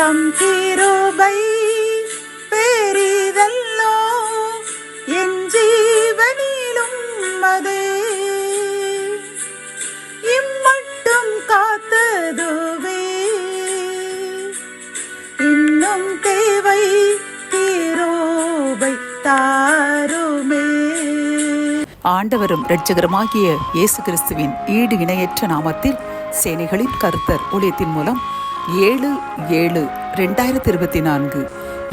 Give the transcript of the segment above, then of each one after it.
தம் கிருபை பெரிதல்லோ என் ஜீவனிலும் அதே இம்மட்டும் காத்ததுவே இன்னும் தேவை கிருபை தாருமே. ஆண்டவரும் இரட்சகருமாகிய இயேசு கிறிஸ்துவின் ஈடு இணையற்ற நாமத்தில் சேனைகளின் கர்த்தர் ஊழியத்தின் மூலம் 7/7/2024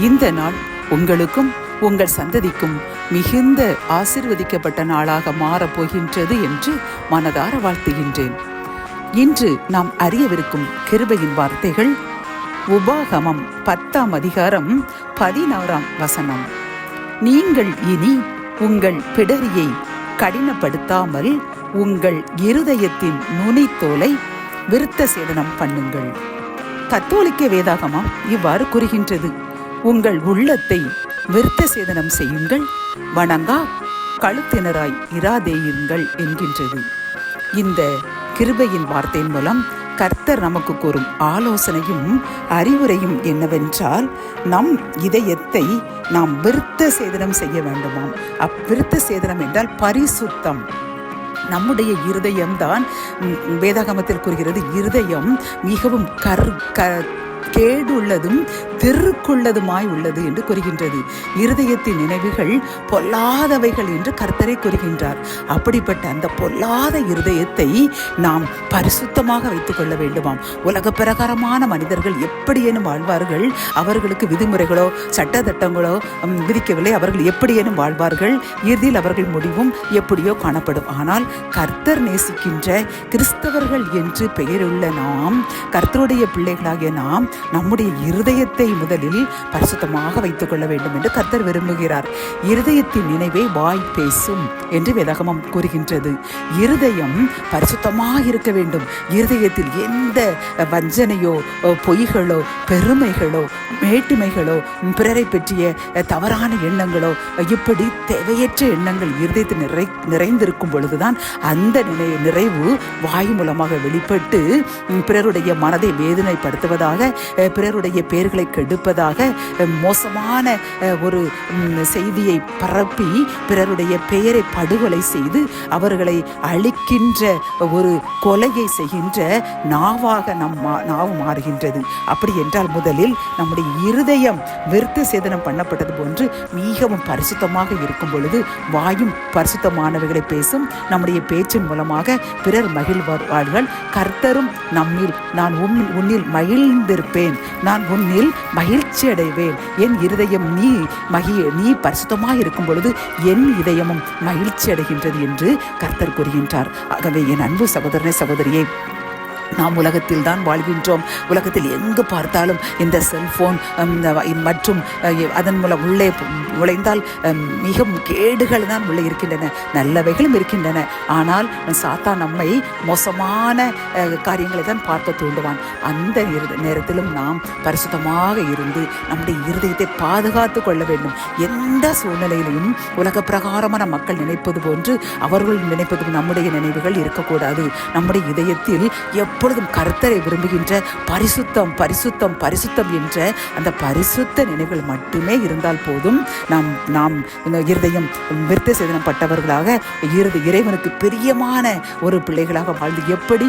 இந்த நாள் உங்களுக்கும் உங்கள் சந்ததிக்கும் மிகுந்த ஆசீர்வதிக்கப்பட்ட நாளாக மாறப்போகின்றது என்று மனதார வாழ்த்துகின்றேன். இன்று நாம் அறியவிருக்கும் கிருபையின் வார்த்தைகள் உபாகமம் 10ஆம் அதிகாரம் 16ஆம் வசனம். நீங்கள் இனி உங்கள் பிடரியை கடினப்படுத்தாமல் உங்கள் இருதயத்தின் நுனித்தோலை விருத்த சேதனம் பண்ணுங்கள். கத்தோலிக்க வேதாகமம் இவ்வாறு கூறுகின்றது, உங்கள் உள்ளத்தை விருத்த சேதனம் செய்யுங்கள், வணங்கா கழுத்தினராய் இராதேயுங்கள் என்கின்றது. இந்த கிருபையின் வார்த்தையின் மூலம் கர்த்தர் நமக்கு கூறும் ஆலோசனையும் அறிவுரையும் என்னவென்றால், நம் இதயத்தை நாம் விருத்த சேதனம் செய்ய வேண்டுமாம். அவ்விருத்த சேதனம் என்றால் பரிசுத்தம். நம்முடைய இருதயம்தான் வேதாகமத்தில் கூறுகிறது, இருதயம் மிகவும் கேடுள்ளதும் திருக்குள்ளதுமாய் உள்ளது என்று கூறுகின்றது. இருதயத்தின் நினைவுகள் பொல்லாதவைகள் என்று கர்த்தரை கூறுகின்றார். அப்படிப்பட்ட அந்த பொல்லாத இருதயத்தை நாம் பரிசுத்தமாக வைத்துக் கொள்ள வேண்டுமாம். உலக பிரகாரமான மனிதர்கள் எப்படியேனும் வாழ்வார்கள். அவர்களுக்கு விதிமுறைகளோ சட்டத்திட்டங்களோ விதிக்கவில்லை. அவர்கள் எப்படியேனும் வாழ்வார்கள். இறுதியில் அவர்கள் முடிவும் எப்படியோ காணப்படும். ஆனால் கர்த்தர் நேசிக்கின்ற கிறிஸ்தவர்கள் என்று பெயருள்ள நாம், கர்த்தருடைய பிள்ளைகளாகிய நாம் நம்முடைய இருதயத்தை முதலில் பரிசுத்தமாக வைத்துக் கொள்ள வேண்டும் என்று கர்த்தர் விரும்புகிறார். இருதயத்தின் நினைவே வாய் பேசும் என்று வேதாகமம் கூறுகின்றது. இருதயம் பரிசுத்தமாக இருக்க வேண்டும். இருதயத்தில் எந்த வஞ்சனையோ பொய்களோ பெருமைகளோ மேட்டுமைகளோ பிறரை பற்றிய தவறான எண்ணங்களோ இப்படி தேவையற்ற எண்ணங்கள் இருதயத்தில் நிறைந்திருக்கும் பொழுதுதான் அந்த நிறைவு வாய் மூலமாக வெளிப்பட்டு பிறருடைய மனதை வேதனைப்படுத்துவதாக, பிறருடைய பெயர்களை கெடுப்பதாக, மோசமான ஒரு செய்தியை பரப்பி பிறருடைய பெயரை படுகொலை செய்து அவர்களை அழிக்கின்ற ஒரு கொலையை செய்கின்ற நாவாக நாவு மாறுகின்றது. அப்படி என்றால் முதலில் நம்முடைய இருதயம் விருத்த சேதனம் பண்ணப்பட்டது போன்று மிகவும் பரிசுத்தமாக இருக்கும் பொழுது வாயும் பரிசுத்தமானவைகளை பேசும். நம்முடைய பேச்சின் மூலமாக பிறர் மகிழ்வார்கள். கர்த்தரும் நம்மில் நான் உன்னில் மகிழ்ந்திருப்பேன், நான் உன்னில் மகிழ்ச்சி அடைவேன், என் இருதயம் நீ பரிசுத்தமாக இருக்கும் பொழுது என் இதயமும் மகிழ்ச்சி அடைகின்றது என்று கர்த்தர் கூறுகின்றார். ஆகவே என் அன்பு சகோதரனே சகோதரியே, நாம் உலகத்தில் தான் வாழ்கின்றோம். உலகத்தில் எங்கு பார்த்தாலும் இந்த செல்போன் மற்றும் அதன் மூலம் உள்ளே நுழைந்தால் மிகவும் கேடுகள் தான் உள்ளே இருக்கின்றன, நல்லவைகளும் இருக்கின்றன. ஆனால் சாத்தான் நம்மை மோசமான காரியங்களை தான் பார்க்க தூண்டுவான். அந்த நேரத்திலும் நாம் பரிசுத்தமாக இருந்து நம்முடைய இருதயத்தை பாதுகாத்து கொள்ள வேண்டும். எந்த சூழ்நிலையிலும் உலக பிரகாரமான மக்கள் நினைப்பது போன்று அவர்கள் நினைப்பது நம்முடைய நினைவுகள் இருக்கக்கூடாது. நம்முடைய இதயத்தில் எப்பொழுதும் கர்த்தரை விரும்புகின்ற பரிசுத்தம் பரிசுத்தம் பரிசுத்தம் என்ற அந்த பரிசுத்த நினைவுகள் மட்டுமே இருந்தால் போதும். நாம் இருதயம் விருத்த சேதனம் பட்டவர்களாக இறைவனுக்கு பிரியமான ஒரு பிள்ளைகளாக வாழ்ந்து, எப்படி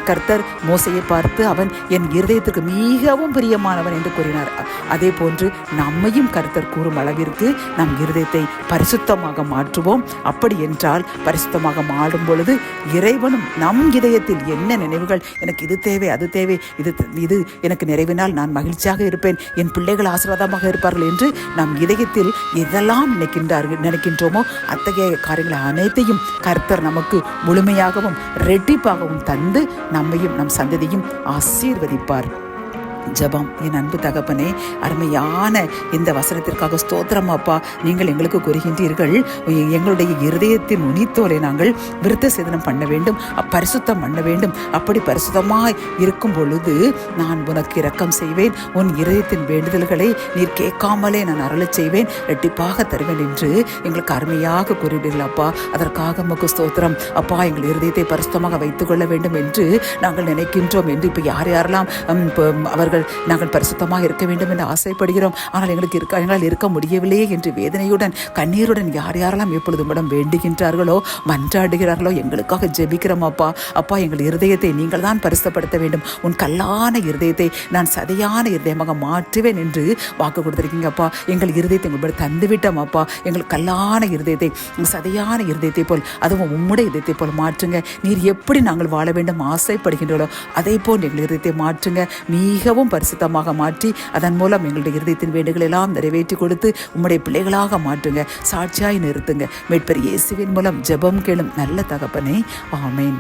கர்த்தர் மோசையை பார்த்து அவன் என் இருதயத்துக்கு மிகவும் பிரியமானவன் என்று கூறினார், அதே போன்று நம்மையும் கர்த்தர் கூறும் அளவிற்கு நம் இருதயத்தை பரிசுத்தமாக மாற்றுவோம். அப்படி என்றால் பரிசுத்தமாக மாடும் பொழுது இறைவனும் நம் இதயத்தில் என்ன நினைவுகள், எனக்கு இது தேவை அது தேவை, இது எனக்கு நிறைவினால் நான் மகிழ்ச்சியாக இருப்பேன், என் பிள்ளைகள் ஆசீர்வாதமாக இருப்பார்கள் என்று நம் இதயத்தில் எதெல்லாம் நினைக்கின்றோமோ அத்தகைய காரியங்களை அனைத்தையும் கர்த்தர் நமக்கு முழுமையாகவும் ரெட்டிப்பாகவும் தந்து நம்மையும் நம் சந்ததியும் ஆசீர்வதிப்பார். ஜெபம். என் அன்பு தகப்பனே, அருமையான இந்த வசனத்திற்காக ஸ்தோத்திரம் அப்பா. நீங்கள் எங்களுக்கு கூறுகின்றீர்கள், எங்களுடைய இருதயத்தின் நுனித்தோலை நாங்கள் விருத்த சேதனம் பண்ண வேண்டும், பரிசுத்தம் பண்ண வேண்டும். அப்படி பரிசுத்தமாய் இருக்கும் பொழுது நான் உனக்கு இரக்கம் செய்வேன், உன் இருதயத்தின் வேண்டுதல்களை நீர் கேட்காமலே நான் அருளச் செய்வேன், ரெட்டிப்பாக தருவேன் என்று எங்களுக்கு அருமையாக கூறிவிடுங்கள் அப்பா. அதற்காக உமக்கு ஸ்தோத்திரம் அப்பா. எங்கள் இருதயத்தை பரிசுத்தமாக வைத்துக் கொள்ள வேண்டும் என்று நாங்கள் நினைக்கின்றோம் என்று இப்போ யாரெல்லாம் அவர்கள் நாங்கள் பரிசுத்தமாக இருக்க வேண்டும் என்று ஆசைப்படுகிறோம், ஆனால் எங்களால் இருக்க முடியவில்லையே என்று வேதனையுடன் கண்ணீருடன் யாரெல்லாம் எப்பொழுது உம்மிடம் வேண்டுகின்றார்களோ, மன்றாடுகிறார்களோ எங்களுக்காக ஜெபிக்கிறோம் அப்பா. அப்பா, எங்கள் இருதயத்தை நீங்கள் தான் பரிசுத்தப்படுத்த வேண்டும். உன் கல்லான இருதயத்தை நான் சதையான இருதயமாக மாற்றுவேன் என்று வாக்கு கொடுத்திருக்கீங்க அப்பா. எங்கள் இருதயத்தை உங்களுடைய தந்துவிட்டோம் அப்பா. எங்கள் கல்லான இருதயத்தை சதையான இருதயத்தை போல், அதுவும் உம்முடைய இதயத்தை போல் மாற்றுங்க. நீர் எப்படி நாங்கள் வாழ வேண்டும் ஆசைப்படுகின்றோம் அதை போல் எங்கள் இருதயத்தை மாற்றுங்க. மிகவும் பரிசுத்தமாக மாற்றி அதன் மூலம் எங்களுடைய இருதயத்தின் வேண்டுகள் எல்லாம் நிறைவேற்றி கொடுத்து உம்முடைய பிள்ளைகளாக மாற்றுங்க. சாட்சியாய் நிறுத்துங்க. மீட்பர் இயேசுவின் மூலம் ஜெபம் கேளும் நல்ல தகப்பனே, ஆமென்.